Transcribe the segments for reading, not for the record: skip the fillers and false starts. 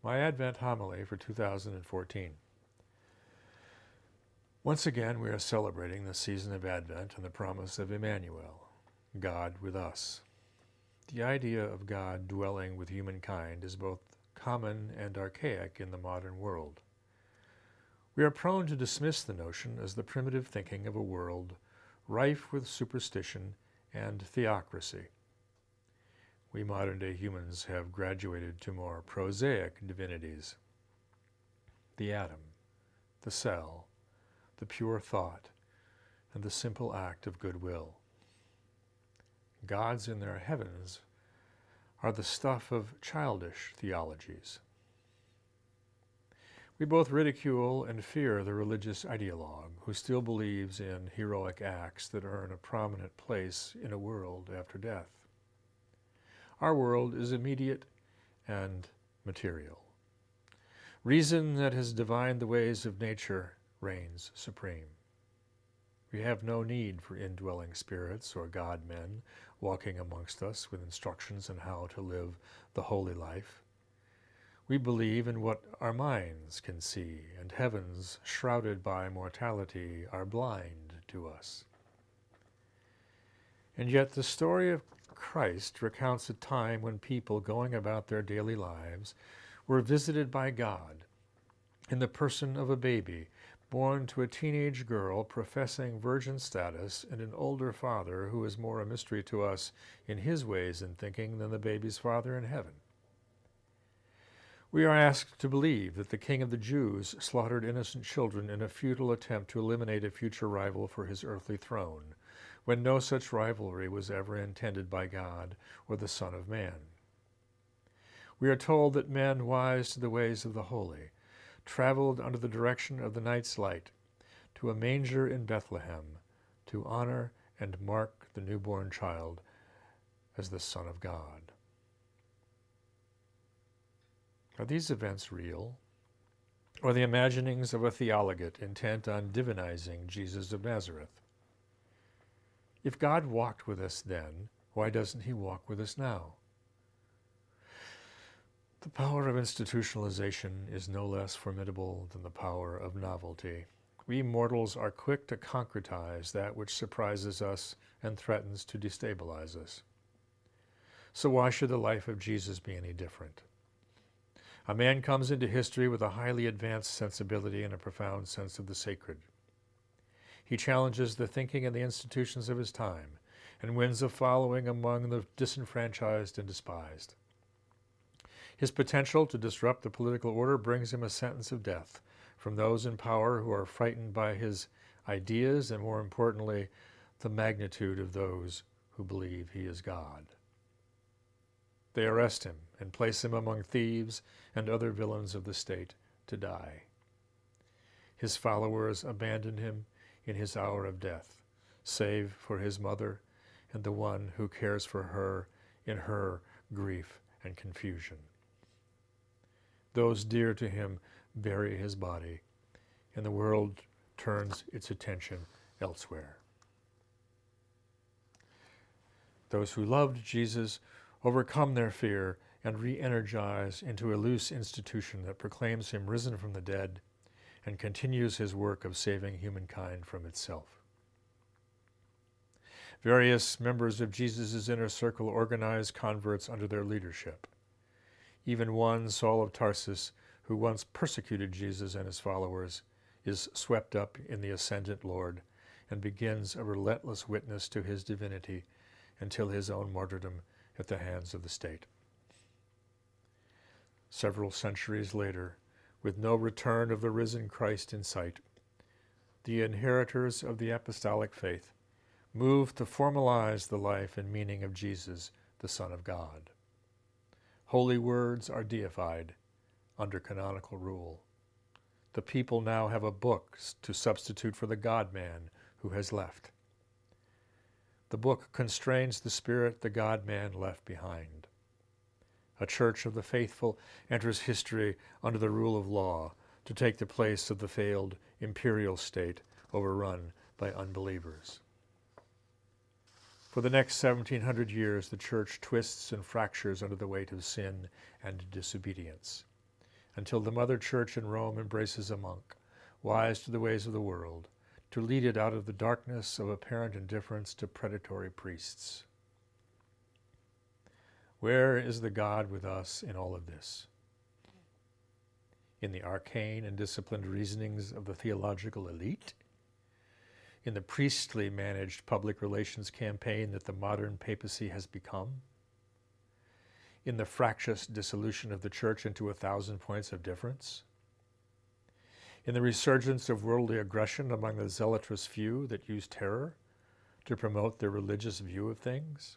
My Advent homily for 2014. Once again, we are celebrating the season of Advent and the promise of Emmanuel, God with us. The idea of God dwelling with humankind is both common and archaic in the modern world. We are prone to dismiss the notion as the primitive thinking of a world rife with superstition and theocracy. We modern-day humans have graduated to more prosaic divinities. The atom, the cell, the pure thought, and the simple act of goodwill. Gods in their heavens are the stuff of childish theologies. We both ridicule and fear the religious ideologue who still believes in heroic acts that earn a prominent place in a world after death. Our world is immediate and material. Reason that has divined the ways of nature reigns supreme. We have no need for indwelling spirits or God-men walking amongst us with instructions on how to live the holy life. We believe in what our minds can see, and heavens shrouded by mortality are blind to us. And yet the story of Christ recounts a time when people going about their daily lives were visited by God in the person of a baby born to a teenage girl professing virgin status and an older father who is more a mystery to us in his ways and thinking than the baby's father in heaven. We are asked to believe that the King of the Jews slaughtered innocent children in a futile attempt to eliminate a future rival for his earthly throne, when no such rivalry was ever intended by God or the Son of Man. We are told that men wise to the ways of the holy traveled under the direction of the night's light to a manger in Bethlehem to honor and mark the newborn child as the Son of God. Are these events real, or the imaginings of a theologate intent on divinizing Jesus of Nazareth? If God walked with us then, why doesn't he walk with us now? The power of institutionalization is no less formidable than the power of novelty. We mortals are quick to concretize that which surprises us and threatens to destabilize us. So why should the life of Jesus be any different? A man comes into history with a highly advanced sensibility and a profound sense of the sacred. He challenges the thinking and the institutions of his time and wins a following among the disenfranchised and despised. His potential to disrupt the political order brings him a sentence of death from those in power who are frightened by his ideas and, more importantly, the magnitude of those who believe he is God. They arrest him and place him among thieves and other villains of the state to die. His followers abandon him in his hour of death, save for his mother and the one who cares for her in her grief and confusion. Those dear to him bury his body, and the world turns its attention elsewhere. Those who loved Jesus overcome their fear and re-energize into a loose institution that proclaims him risen from the dead and continues his work of saving humankind from itself. Various members of Jesus' inner circle organize converts under their leadership. Even one, Saul of Tarsus, who once persecuted Jesus and his followers, is swept up in the ascendant Lord and begins a relentless witness to his divinity until his own martyrdom at the hands of the state. Several centuries later, with no return of the risen Christ in sight, the inheritors of the apostolic faith move to formalize the life and meaning of Jesus, the Son of God. Holy words are deified under canonical rule. The people now have a book to substitute for the God-man who has left. The book constrains the spirit the God-man left behind. A church of the faithful enters history under the rule of law to take the place of the failed imperial state overrun by unbelievers. For the next 1700 years, the church twists and fractures under the weight of sin and disobedience. until the Mother Church in Rome embraces a monk, wise to the ways of the world, to lead it out of the darkness of apparent indifference to predatory priests. Where is the God with us in all of this? In the arcane and disciplined reasonings of the theological elite? In the priestly managed public relations campaign that the modern papacy has become? In the fractious dissolution of the church into 1,000 points of difference? In the resurgence of worldly aggression among the zealotous few that use terror to promote their religious view of things?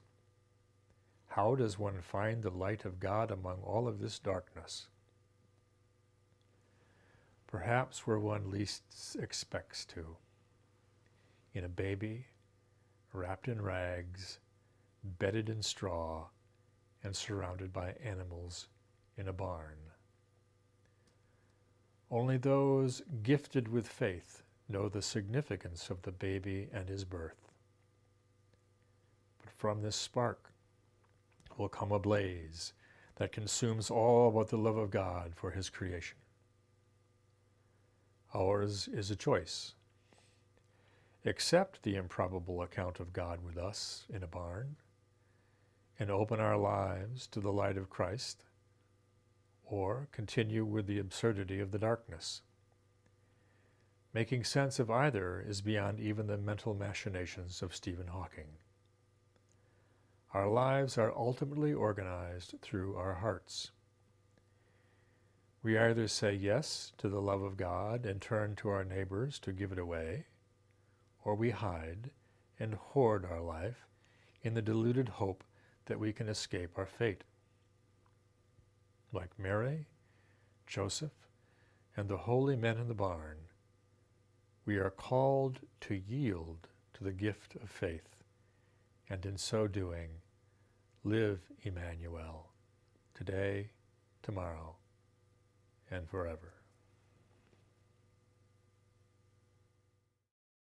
How does one find the light of God among all of this darkness? Perhaps where one least expects to. In a baby, wrapped in rags, bedded in straw, and surrounded by animals in a barn. Only those gifted with faith know the significance of the baby and his birth. But from this spark will come a blaze that consumes all but the love of God for his creation. Ours is a choice. Accept the improbable account of God with us in a barn and open our lives to the light of Christ, or continue with the absurdity of the darkness. Making sense of either is beyond even the mental machinations of Stephen Hawking. Our lives are ultimately organized through our hearts. We either say yes to the love of God and turn to our neighbors to give it away, or we hide and hoard our life in the deluded hope that we can escape our fate. Like Mary, Joseph, and the holy men in the barn, we are called to yield to the gift of faith, and in so doing, live Emmanuel, today, tomorrow, and forever.